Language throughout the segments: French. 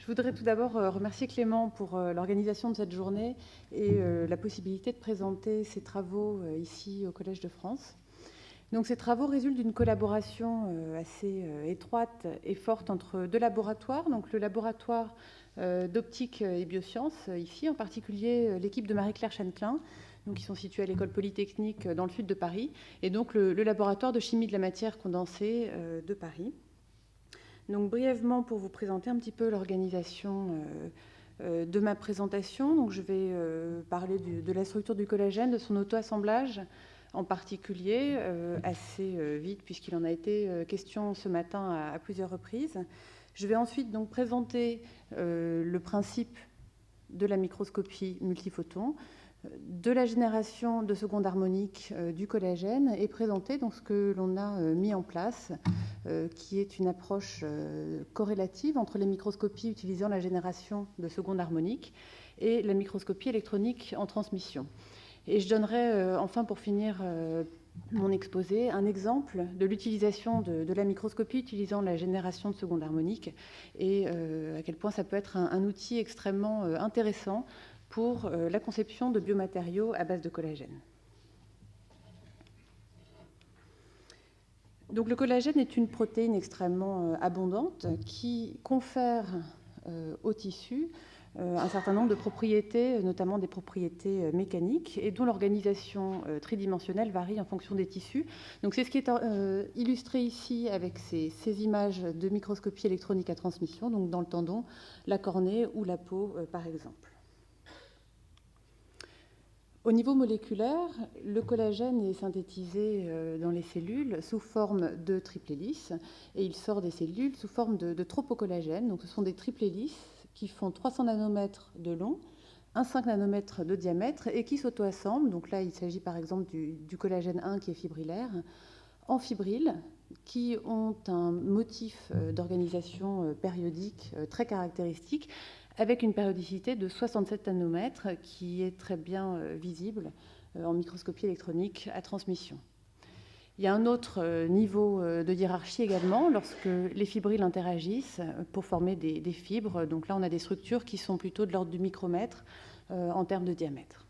Je voudrais tout d'abord remercier Clément pour l'organisation de cette journée et la possibilité de présenter ces travaux ici au Collège de France. Donc, ces travaux résultent d'une collaboration assez étroite et forte entre deux laboratoires. Donc, le laboratoire d'optique et biosciences, ici en particulier l'équipe de Marie-Claire Chantelain, donc, qui sont situés à l'École Polytechnique dans le sud de Paris, et donc le laboratoire de chimie de la matière condensée de Paris. Donc, brièvement, pour vous présenter un petit peu l'organisation de ma présentation, donc, je vais parler de la structure du collagène, de son auto-assemblage en particulier, assez vite, puisqu'il en a été question ce matin à plusieurs reprises. Je vais ensuite donc présenter le principe de la microscopie multiphoton, de la génération de seconde harmonique du collagène et présenter donc ce que l'on a mis en place, qui est une approche corrélative entre les microscopies utilisant la génération de seconde harmonique et la microscopie électronique en transmission. Et je donnerai enfin, pour finir mon exposé, un exemple de l'utilisation de la microscopie utilisant la génération de seconde harmonique et à quel point ça peut être un outil extrêmement intéressant pour la conception de biomatériaux à base de collagène. Donc, le collagène est une protéine extrêmement abondante qui confère au tissu un certain nombre de propriétés, notamment des propriétés mécaniques, et dont l'organisation tridimensionnelle varie en fonction des tissus. Donc, c'est ce qui est illustré ici avec ces images de microscopie électronique à transmission, donc dans le tendon, la cornée ou la peau, par exemple. Au niveau moléculaire, le collagène est synthétisé dans les cellules sous forme de triple hélice et il sort des cellules sous forme de tropocollagène. Donc, ce sont des triple hélices qui font 300 nanomètres de long, 1,5 nanomètre de diamètre et qui s'auto-assemblent. Donc là, il s'agit par exemple du collagène 1 qui est fibrillaire, en fibrilles qui ont un motif d'organisation périodique très caractéristique, avec une périodicité de 67 nanomètres qui est très bien visible en microscopie électronique à transmission. Il y a un autre niveau de hiérarchie également lorsque les fibrilles interagissent pour former des fibres. Donc là, on a des structures qui sont plutôt de l'ordre du micromètre en termes de diamètre.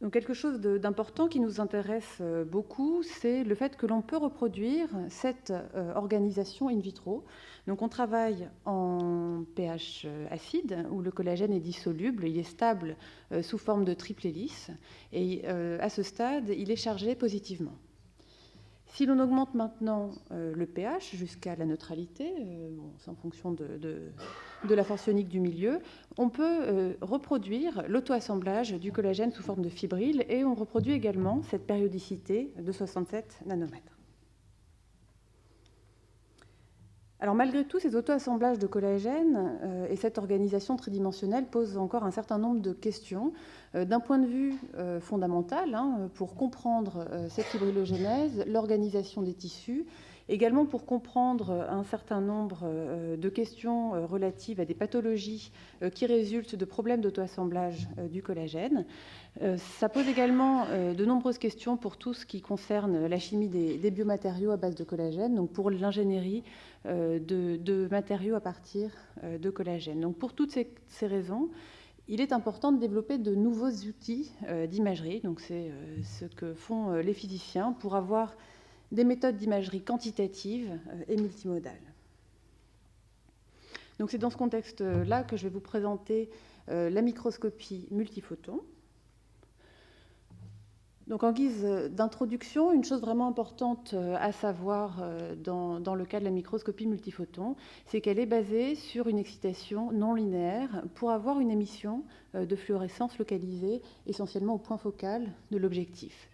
Donc, quelque chose d'important qui nous intéresse beaucoup, c'est le fait que l'on peut reproduire cette organisation in vitro. Donc, on travaille en pH acide, où le collagène est dissoluble, il est stable sous forme de triple hélice, et à ce stade, il est chargé positivement. Si l'on augmente maintenant le pH jusqu'à la neutralité, c'est en fonction de la force ionique du milieu, on peut reproduire l'auto-assemblage du collagène sous forme de fibrilles et on reproduit également cette périodicité de 67 nanomètres. Alors, malgré tout, ces auto-assemblages de collagène et cette organisation tridimensionnelle posent encore un certain nombre de questions d'un point de vue fondamental pour comprendre cette fibrillogénèse, l'organisation des tissus, également pour comprendre un certain nombre de questions relatives à des pathologies qui résultent de problèmes d'auto-assemblage du collagène. Ça pose également de nombreuses questions pour tout ce qui concerne la chimie des biomatériaux à base de collagène, donc pour l'ingénierie de matériaux à partir de collagène. Donc, pour toutes ces raisons, il est important de développer de nouveaux outils d'imagerie. Donc, c'est ce que font les physiciens pour avoir des méthodes d'imagerie quantitative et multimodales. Donc, c'est dans ce contexte-là que je vais vous présenter la microscopie multiphoton. Donc, en guise d'introduction, une chose vraiment importante à savoir dans le cas de la microscopie multiphoton, c'est qu'elle est basée sur une excitation non linéaire pour avoir une émission de fluorescence localisée essentiellement au point focal de l'objectif.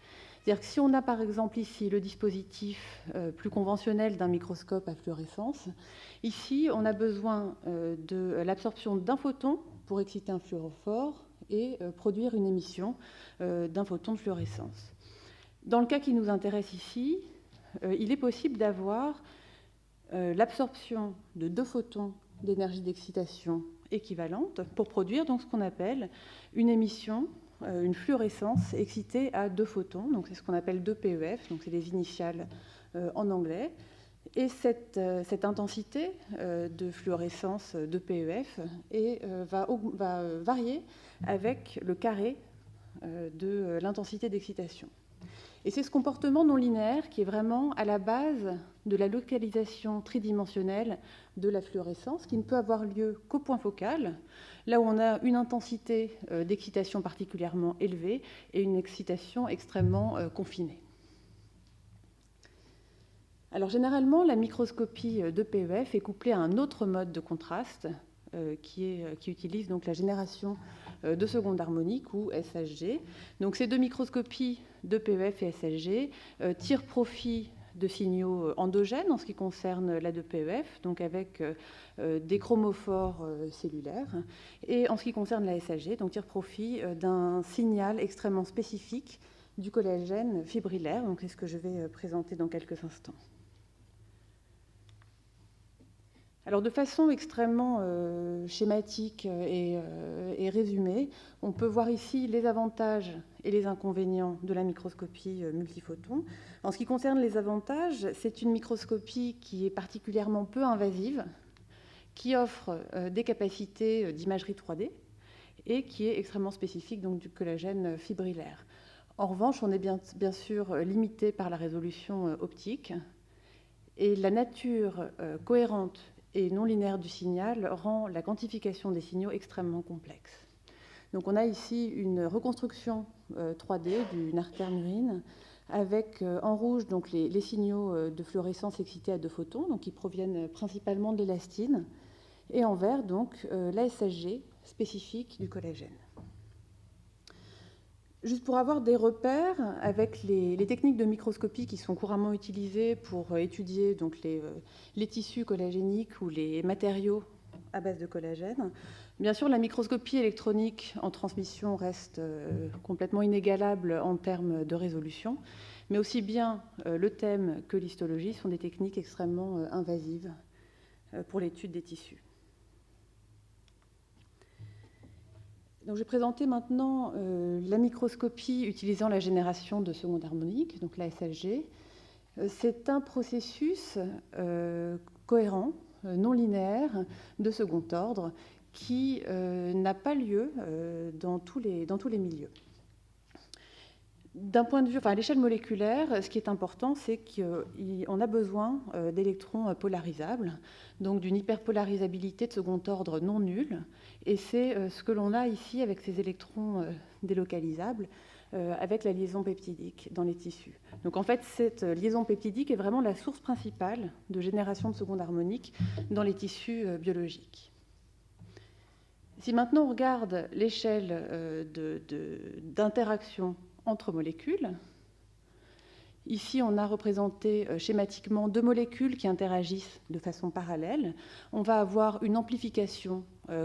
C'est-à-dire que si on a par exemple ici le dispositif plus conventionnel d'un microscope à fluorescence, ici on a besoin de l'absorption d'un photon pour exciter un fluorophore et produire une émission d'un photon de fluorescence. Dans le cas qui nous intéresse ici, il est possible d'avoir l'absorption de 2 photons d'énergie d'excitation équivalente pour produire donc ce qu'on appelle une émission, une fluorescence excitée à 2 photons. Donc c'est ce qu'on appelle 2 PEF, donc c'est les initiales en anglais. Et cette intensité de fluorescence de PEF va varier avec le carré de l'intensité d'excitation. Et c'est ce comportement non linéaire qui est vraiment à la base de la localisation tridimensionnelle de la fluorescence, qui ne peut avoir lieu qu'au point focal, là où on a une intensité d'excitation particulièrement élevée et une excitation extrêmement confinée. Alors généralement, la microscopie de PEF est couplée à un autre mode de contraste qui utilise donc la génération de seconde harmonique ou SHG. Donc ces deux microscopies de PEF et SHG tirent profit de signaux endogènes en ce qui concerne la de PEF, donc avec des chromophores cellulaires, et en ce qui concerne la SHG, donc tirent profit d'un signal extrêmement spécifique du collagène fibrillaire. Donc c'est ce que je vais présenter dans quelques instants. Alors de façon extrêmement schématique et résumée, on peut voir ici les avantages et les inconvénients de la microscopie multiphotons. En ce qui concerne les avantages, c'est une microscopie qui est particulièrement peu invasive, qui offre des capacités d'imagerie 3D et qui est extrêmement spécifique donc, du collagène fibrillaire. En revanche, on est bien sûr limité par la résolution optique et la nature cohérente et non linéaire du signal rend la quantification des signaux extrêmement complexe. Donc on a ici une reconstruction 3D d'une artère murine avec en rouge donc les signaux de fluorescence excités à 2 photons, donc qui proviennent principalement de l'élastine, et en vert donc la SHG spécifique du collagène. Juste pour avoir des repères avec les techniques de microscopie qui sont couramment utilisées pour étudier donc les tissus collagéniques ou les matériaux à base de collagène. Bien sûr, la microscopie électronique en transmission reste complètement inégalable en termes de résolution, mais aussi bien le thème que l'histologie sont des techniques extrêmement invasives pour l'étude des tissus. Donc, je vais présenter maintenant la microscopie utilisant la génération de seconde harmonique, donc la SHG. C'est un processus cohérent, non linéaire, de second ordre, qui n'a pas lieu dans tous les milieux. D'un point de vue, à l'échelle moléculaire, ce qui est important, c'est qu'on a besoin d'électrons polarisables, donc d'une hyperpolarisabilité de second ordre non nulle, et c'est ce que l'on a ici avec ces électrons délocalisables, avec la liaison peptidique dans les tissus. Donc en fait, cette liaison peptidique est vraiment la source principale de génération de seconde harmonique dans les tissus biologiques. Si maintenant on regarde l'échelle d'interaction entre molécules, ici on a représenté schématiquement 2 molécules qui interagissent de façon parallèle. On va avoir une amplification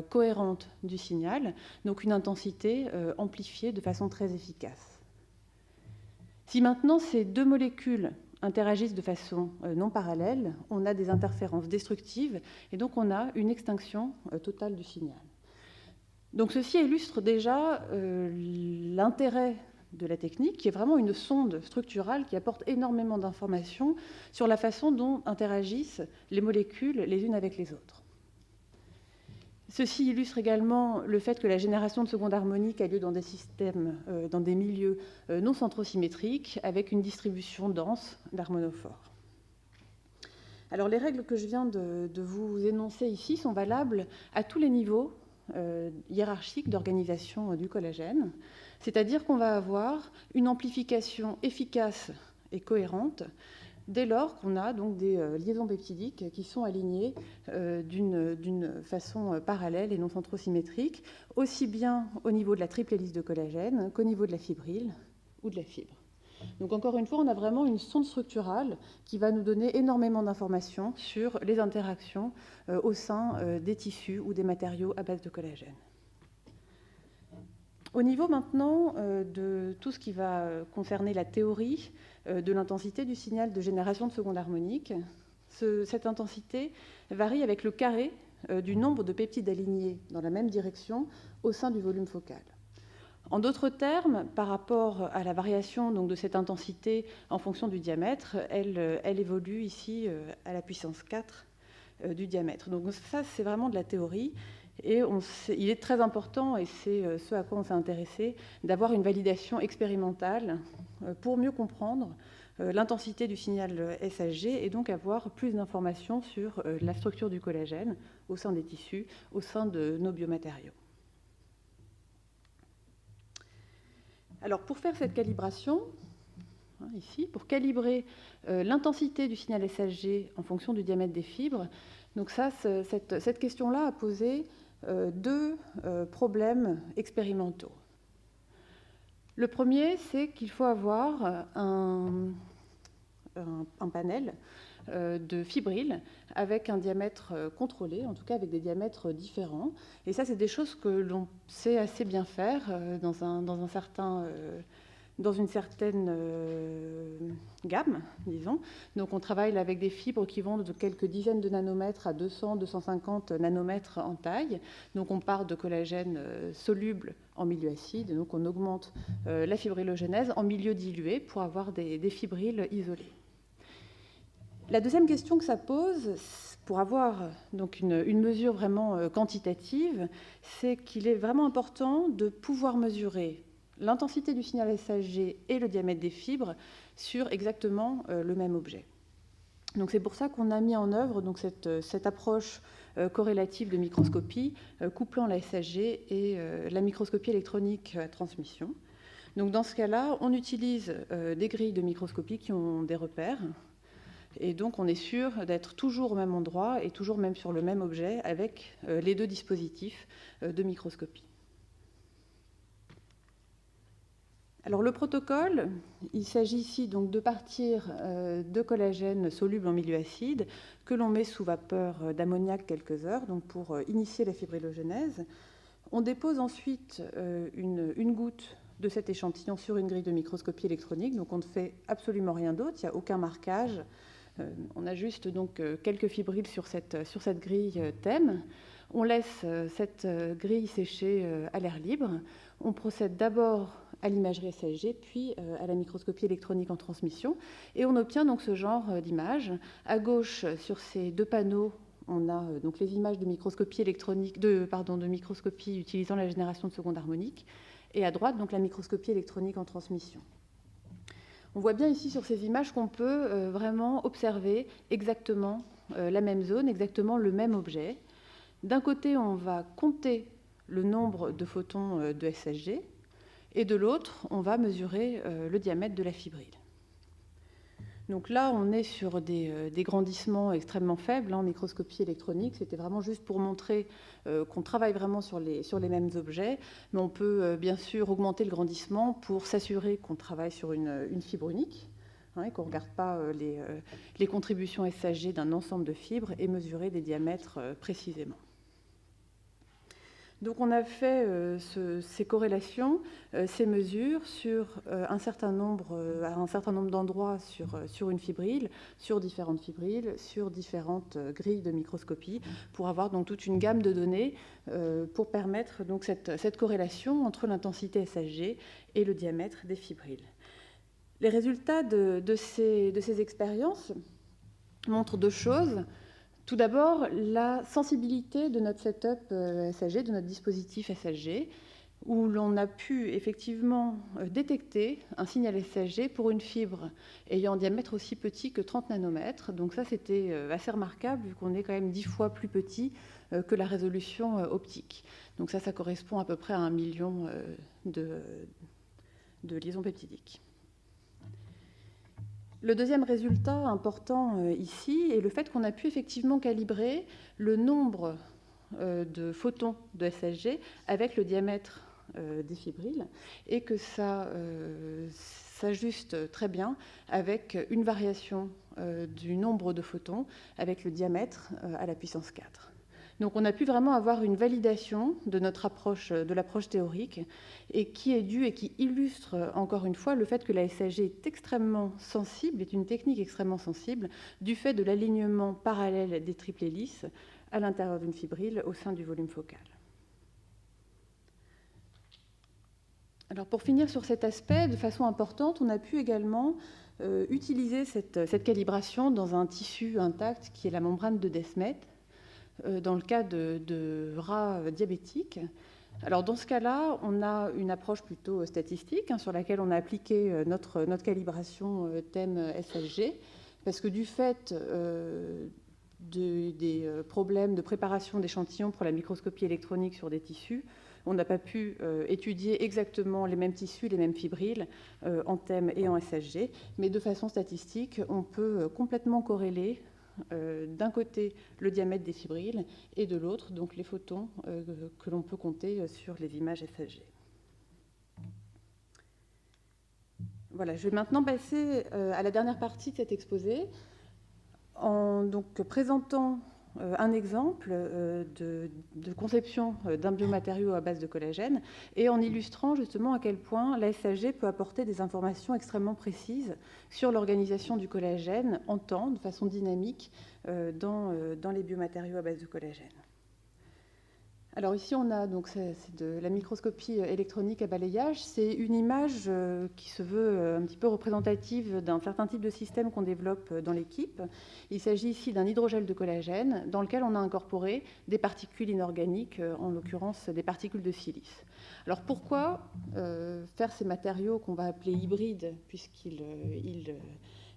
cohérente du signal, donc une intensité amplifiée de façon très efficace. Si maintenant ces 2 molécules interagissent de façon non parallèle, on a des interférences destructives et donc on a une extinction totale du signal. Donc ceci illustre déjà l'intérêt de la technique, qui est vraiment une sonde structurale qui apporte énormément d'informations sur la façon dont interagissent les molécules les unes avec les autres. Ceci illustre également le fait que la génération de seconde harmonique a lieu dans des systèmes, dans des milieux non centrosymétriques, avec une distribution dense d'harmonophores. Alors les règles que je viens de vous énoncer ici sont valables à tous les niveaux hiérarchiques d'organisation du collagène, c'est-à-dire qu'on va avoir une amplification efficace et cohérente dès lors qu'on a donc des liaisons peptidiques qui sont alignées d'une façon parallèle et non centrosymétrique, aussi bien au niveau de la triple hélice de collagène qu'au niveau de la fibrille ou de la fibre. Donc encore une fois, on a vraiment une sonde structurale qui va nous donner énormément d'informations sur les interactions au sein des tissus ou des matériaux à base de collagène. Au niveau maintenant de tout ce qui va concerner la théorie de l'intensité du signal de génération de seconde harmonique, cette intensité varie avec le carré du nombre de peptides alignés dans la même direction au sein du volume focal. En d'autres termes, par rapport à la variation donc, de cette intensité en fonction du diamètre, elle évolue ici à la puissance 4 du diamètre. Donc ça, c'est vraiment de la théorie. Et il est très important, et c'est ce à quoi on s'est intéressé, d'avoir une validation expérimentale pour mieux comprendre l'intensité du signal SHG et donc avoir plus d'informations sur la structure du collagène au sein des tissus, au sein de nos biomatériaux. Alors pour faire cette calibration, ici, pour calibrer l'intensité du signal SHG en fonction du diamètre des fibres, donc ça, cette question-là a posé deux problèmes expérimentaux. Le premier, c'est qu'il faut avoir un panel de fibrilles avec un diamètre contrôlé, en tout cas avec des diamètres différents. Et ça, c'est des choses que l'on sait assez bien faire dans une certaine gamme, disons. Donc on travaille avec des fibres qui vont de quelques dizaines de nanomètres à 200-250 nanomètres en taille. Donc on part de collagène soluble en milieu acide, donc on augmente la fibrillogénèse en milieu dilué pour avoir des fibrilles isolées. La deuxième question que ça pose, pour avoir donc une mesure vraiment quantitative, c'est qu'il est vraiment important de pouvoir mesurer l'intensité du signal SHG et le diamètre des fibres sur exactement le même objet. Donc c'est pour ça qu'on a mis en œuvre donc cette approche corrélative de microscopie couplant la SHG et la microscopie électronique à transmission. Donc dans ce cas-là, on utilise des grilles de microscopie qui ont des repères. Et donc, on est sûr d'être toujours au même endroit et toujours même sur le même objet avec les deux dispositifs de microscopie. Alors, le protocole, il s'agit ici donc de partir de collagène soluble en milieu acide que l'on met sous vapeur d'ammoniac quelques heures donc pour initier la fibrillogénèse. On dépose ensuite une goutte de cet échantillon sur une grille de microscopie électronique. Donc, on ne fait absolument rien d'autre, il n'y a aucun marquage. On ajuste donc quelques fibrilles sur cette grille thème. On laisse cette grille sécher à l'air libre. On procède d'abord à l'imagerie SHG, puis à la microscopie électronique en transmission. Et on obtient donc ce genre d'image. À gauche, sur ces deux panneaux, on a donc les images de microscopie électronique, de microscopie utilisant la génération de seconde harmonique. Et à droite, donc la microscopie électronique en transmission. On voit bien ici sur ces images qu'on peut vraiment observer exactement la même zone, exactement le même objet. D'un côté, on va compter le nombre de photons de SHG, et de l'autre, on va mesurer le diamètre de la fibrille. Donc là, on est sur des grandissements extrêmement faibles en microscopie électronique. C'était vraiment juste pour montrer qu'on travaille vraiment sur les mêmes objets. Mais on peut bien sûr augmenter le grandissement pour s'assurer qu'on travaille sur une fibre unique, et qu'on ne regarde pas les contributions SHG d'un ensemble de fibres et mesurer des diamètres précisément. Donc on a fait ces corrélations, ces mesures sur à un certain nombre d'endroits sur une fibrille, sur différentes fibrilles, sur différentes grilles de microscopie, pour avoir donc toute une gamme de données pour permettre donc cette corrélation entre l'intensité SHG et le diamètre des fibrilles. Les résultats de ces expériences montrent deux choses. Tout d'abord, la sensibilité de notre setup SHG, de notre dispositif SHG, où l'on a pu effectivement détecter un signal SHG pour une fibre ayant un diamètre aussi petit que 30 nanomètres. Donc ça, c'était assez remarquable, vu qu'on est quand même 10 fois plus petit que la résolution optique. Donc ça correspond à peu près à 1 million de liaisons peptidiques. Le deuxième résultat important ici est le fait qu'on a pu effectivement calibrer le nombre de photons de SHG avec le diamètre des fibrilles et que ça s'ajuste très bien avec une variation du nombre de photons avec le diamètre à la puissance 4. Donc on a pu vraiment avoir une validation de notre approche, de l'approche théorique, et qui est due et qui illustre encore une fois le fait que la SHG est extrêmement sensible, est une technique extrêmement sensible, du fait de l'alignement parallèle des triples hélices à l'intérieur d'une fibrille au sein du volume focal. Alors pour finir sur cet aspect, de façon importante, on a pu également utiliser cette calibration dans un tissu intact qui est la membrane de Descemet, dans le cas de rats diabétiques. Alors dans ce cas-là, on a une approche plutôt statistique sur laquelle on a appliqué notre calibration thème SLG, parce que du fait des problèmes de préparation d'échantillons pour la microscopie électronique sur des tissus, on n'a pas pu étudier exactement les mêmes tissus, les mêmes fibrilles en thème et en SHG, mais de façon statistique, on peut complètement corréler d'un côté le diamètre des fibrilles et de l'autre donc les photons que l'on peut compter sur les images SHG. Voilà, je vais maintenant passer à la dernière partie de cet exposé en donc présentant un exemple de conception d'un biomatériau à base de collagène et en illustrant justement à quel point la SHG peut apporter des informations extrêmement précises sur l'organisation du collagène en temps, de façon dynamique, dans les biomatériaux à base de collagène. Alors ici, on a donc c'est de la microscopie électronique à balayage. C'est une image qui se veut un petit peu représentative d'un certain type de système qu'on développe dans l'équipe. Il s'agit ici d'un hydrogel de collagène dans lequel on a incorporé des particules inorganiques, en l'occurrence des particules de silice. Alors pourquoi faire ces matériaux qu'on va appeler hybrides, puisqu'ils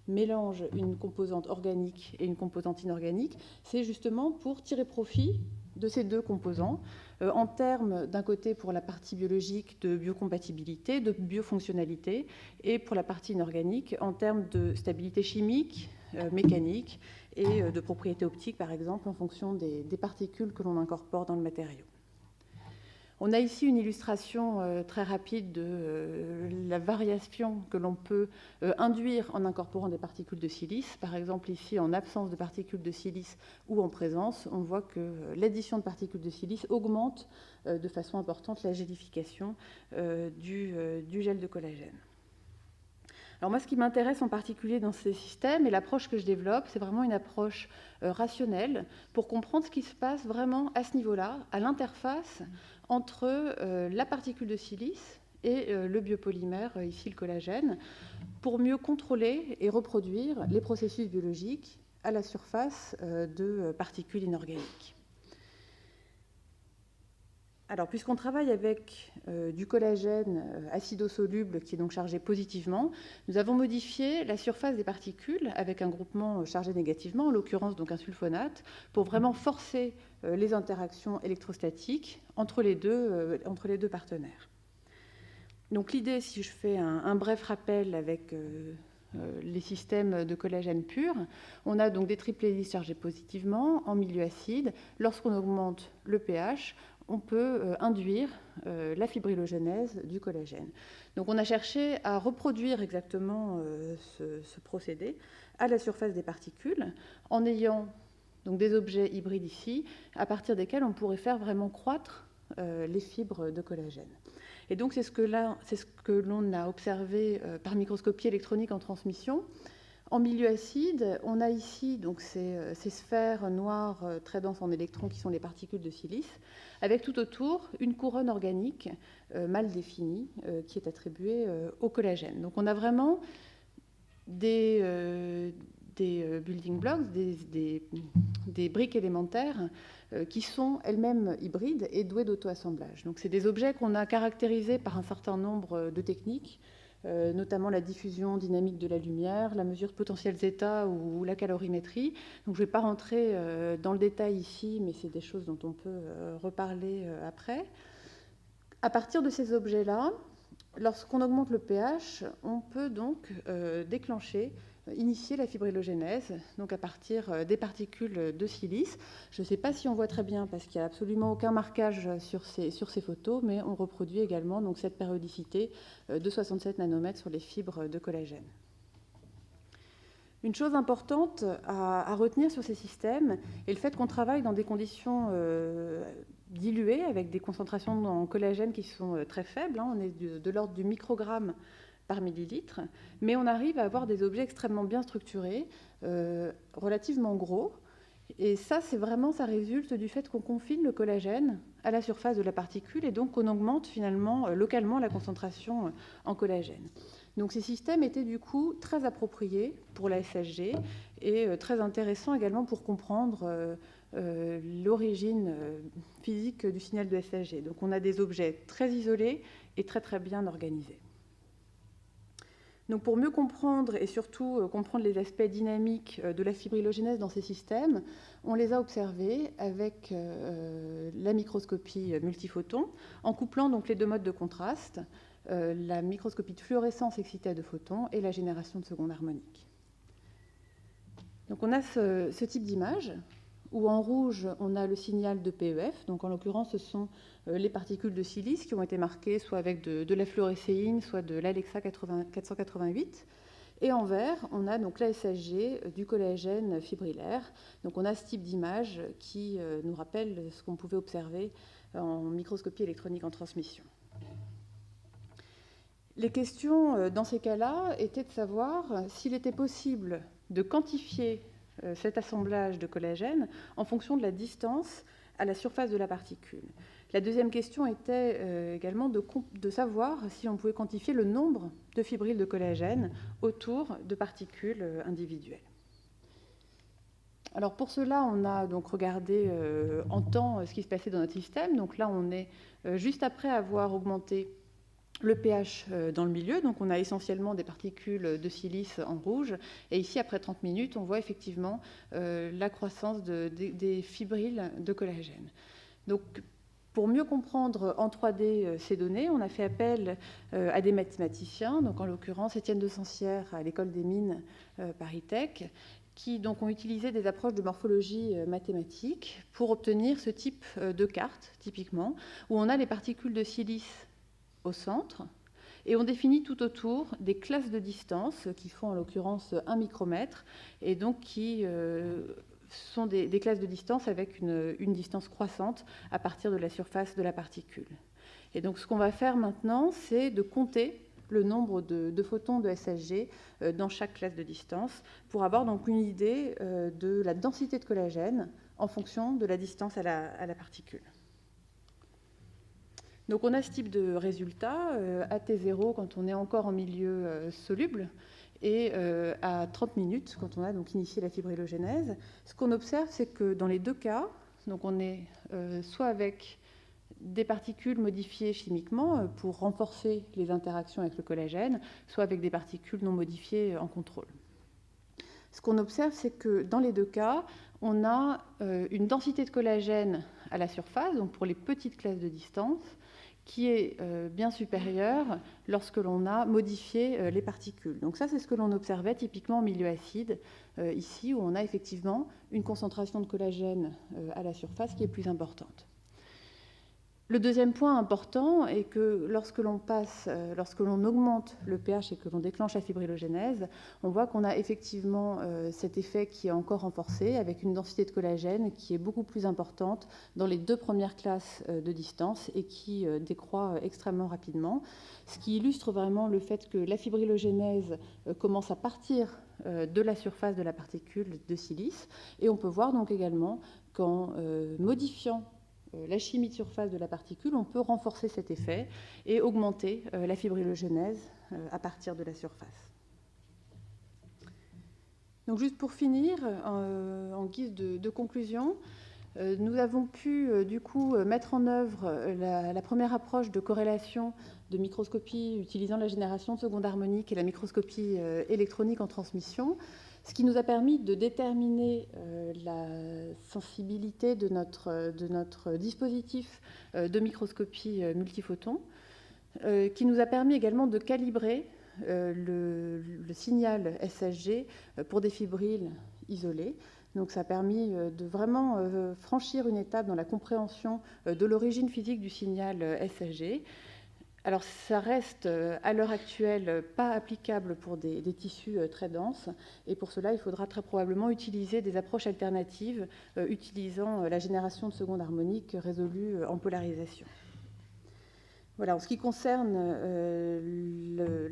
mélangent une composante organique et une composante inorganique? C'est justement pour tirer profit de ces deux composants, en termes d'un côté pour la partie biologique de biocompatibilité, de biofonctionnalité, et pour la partie inorganique en termes de stabilité chimique, mécanique et de propriétés optiques, par exemple, en fonction des particules que l'on incorpore dans le matériau. On a ici une illustration très rapide de la variation que l'on peut induire en incorporant des particules de silice. Par exemple, ici, en absence de particules de silice ou en présence, on voit que l'addition de particules de silice augmente de façon importante la gélification du gel de collagène. Alors moi, ce qui m'intéresse en particulier dans ces systèmes et l'approche que je développe, c'est vraiment une approche rationnelle pour comprendre ce qui se passe vraiment à ce niveau-là, à l'interface entre la particule de silice et le biopolymère, ici le collagène, pour mieux contrôler et reproduire les processus biologiques à la surface de particules inorganiques. Alors, puisqu'on travaille avec du collagène acido-soluble qui est donc chargé positivement, nous avons modifié la surface des particules avec un groupement chargé négativement, en l'occurrence donc un sulfonate, pour vraiment forcer les interactions électrostatiques entre les deux partenaires. Donc l'idée, si je fais un bref rappel avec les systèmes de collagène pur, on a donc des triplés hélices chargés positivement en milieu acide. Lorsqu'on augmente le pH, on peut induire la fibrillogénèse du collagène. Donc on a cherché à reproduire exactement ce procédé à la surface des particules en ayant donc des objets hybrides ici, à partir desquels on pourrait faire vraiment croître les fibres de collagène. Et donc c'est ce que l'on a observé par microscopie électronique en transmission. En milieu acide, on a ici donc ces sphères noires très denses en électrons qui sont les particules de silice, avec tout autour une couronne organique mal définie qui est attribuée au collagène. Donc on a vraiment des building blocks, des briques élémentaires qui sont elles-mêmes hybrides et douées d'auto-assemblage. Donc c'est des objets qu'on a caractérisés par un certain nombre de techniques, notamment la diffusion dynamique de la lumière, la mesure de potentiel zeta ou la calorimétrie. Donc je ne vais pas rentrer dans le détail ici, mais c'est des choses dont on peut reparler après. À partir de ces objets-là, lorsqu'on augmente le pH, on peut donc initier la fibrillogénèse, donc à partir des particules de silice. Je ne sais pas si on voit très bien parce qu'il n'y a absolument aucun marquage sur ces photos, mais on reproduit également donc, cette périodicité de 67 nanomètres sur les fibres de collagène. Une chose importante à retenir sur ces systèmes est le fait qu'on travaille dans des conditions diluées, avec des concentrations en collagène qui sont très faibles. On est de l'ordre du microgramme par millilitre, mais on arrive à avoir des objets extrêmement bien structurés, relativement gros. Et ça résulte du fait qu'on confine le collagène à la surface de la particule et donc on augmente finalement localement la concentration en collagène. Donc ces systèmes étaient du coup très appropriés pour la SHG et très intéressants également pour comprendre l'origine physique du signal de SHG. Donc on a des objets très isolés et très très bien organisés. Donc pour mieux comprendre et surtout comprendre les aspects dynamiques de la fibrillogénèse dans ces systèmes, on les a observés avec la microscopie multiphoton, en couplant donc les deux modes de contraste, la microscopie de fluorescence excitée à deux photons et la génération de seconde harmonique. Donc on a ce type d'image où en rouge on a le signal de PEF, donc en l'occurrence ce sont les particules de silice qui ont été marquées soit avec de la fluorécéine, soit de l'Alexa 488. Et en vert, on a donc la SHG du collagène fibrillaire. Donc on a ce type d'image qui nous rappelle ce qu'on pouvait observer en microscopie électronique en transmission. Les questions dans ces cas-là étaient de savoir s'il était possible de quantifier cet assemblage de collagène en fonction de la distance à la surface de la particule. La deuxième question était également de savoir si on pouvait quantifier le nombre de fibrilles de collagène autour de particules individuelles. Alors pour cela, on a donc regardé en temps ce qui se passait dans notre système. Donc là, on est juste après avoir augmenté le pH dans le milieu, donc on a essentiellement des particules de silice en rouge, et ici après 30 minutes on voit effectivement la croissance des fibrilles de collagène. Donc pour mieux comprendre en 3D ces données, on a fait appel à des mathématiciens, donc en l'occurrence Étienne de Sancière à l'école des mines Paris Tech, qui donc ont utilisé des approches de morphologie mathématique pour obtenir ce type de carte, typiquement, où on a les particules de silice au centre, et on définit tout autour des classes de distance qui font en l'occurrence 1 micromètre, et donc qui sont des classes de distance avec une distance croissante à partir de la surface de la particule. Et donc ce qu'on va faire maintenant, c'est de compter le nombre de photons de SHG dans chaque classe de distance pour avoir donc une idée de la densité de collagène en fonction de la distance à la particule. Donc on a ce type de résultat à T0 quand on est encore en milieu soluble et à 30 minutes quand on a donc initié la fibrillogénèse. Ce qu'on observe, c'est que dans les deux cas, donc on est soit avec des particules modifiées chimiquement pour renforcer les interactions avec le collagène, soit avec des particules non modifiées en contrôle. Ce qu'on observe, c'est que dans les deux cas, on a une densité de collagène à la surface, donc pour les petites classes de distance, qui est bien supérieure lorsque l'on a modifié les particules. Donc ça, c'est ce que l'on observait typiquement en milieu acide, ici, où on a effectivement une concentration de collagène à la surface qui est plus importante. Le deuxième point important est que lorsque l'on augmente le pH et que l'on déclenche la fibrillogénèse, on voit qu'on a effectivement cet effet qui est encore renforcé avec une densité de collagène qui est beaucoup plus importante dans les deux premières classes de distance et qui décroît extrêmement rapidement, ce qui illustre vraiment le fait que la fibrillogénèse commence à partir de la surface de la particule de silice, et on peut voir donc également qu'en modifiant la chimie de surface de la particule, on peut renforcer cet effet et augmenter la fibrillogénèse à partir de la surface. Donc juste pour finir, en guise de conclusion, nous avons pu du coup mettre en œuvre la première approche de corrélation de microscopie utilisant la génération de seconde harmonique et la microscopie électronique en transmission, ce qui nous a permis de déterminer la sensibilité de notre dispositif de microscopie multiphoton, qui nous a permis également de calibrer le signal SHG pour des fibrilles isolées. Donc ça a permis de vraiment franchir une étape dans la compréhension de l'origine physique du signal SHG. Alors ça reste à l'heure actuelle pas applicable pour des tissus très denses, et pour cela il faudra très probablement utiliser des approches alternatives utilisant la génération de seconde harmonique résolue en polarisation. Voilà, en ce qui concerne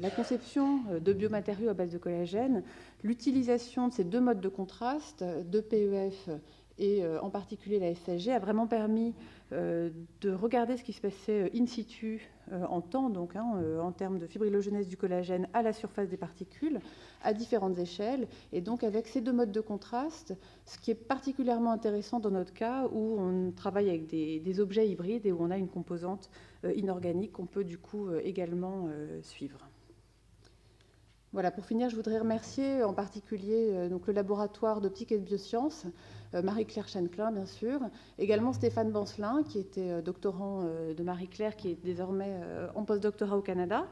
la conception de biomatériaux à base de collagène, l'utilisation de ces deux modes de contraste, de PEF et en particulier la SSG, a vraiment permis de regarder ce qui se passait in situ en temps, donc en termes de fibrillogénèse du collagène à la surface des particules, à différentes échelles. Et donc avec ces deux modes de contraste, ce qui est particulièrement intéressant dans notre cas, où on travaille avec des objets hybrides et où on a une composante inorganique qu'on peut du coup également suivre. Voilà, pour finir, je voudrais remercier en particulier donc, le laboratoire d'optique et de biosciences, Marie-Claire Chanclin, bien sûr, également Stéphane Bancelin, qui était doctorant de Marie-Claire, qui est désormais en postdoctorat au Canada,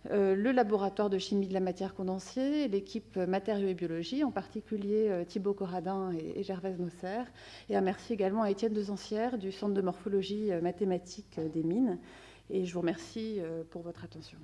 le laboratoire de chimie de la matière condensée, l'équipe matériaux et biologie, en particulier Thibaut Corradin et Gervaise Nosser, et un merci également à Étienne Desancières du Centre de morphologie mathématique des mines. Et je vous remercie pour votre attention.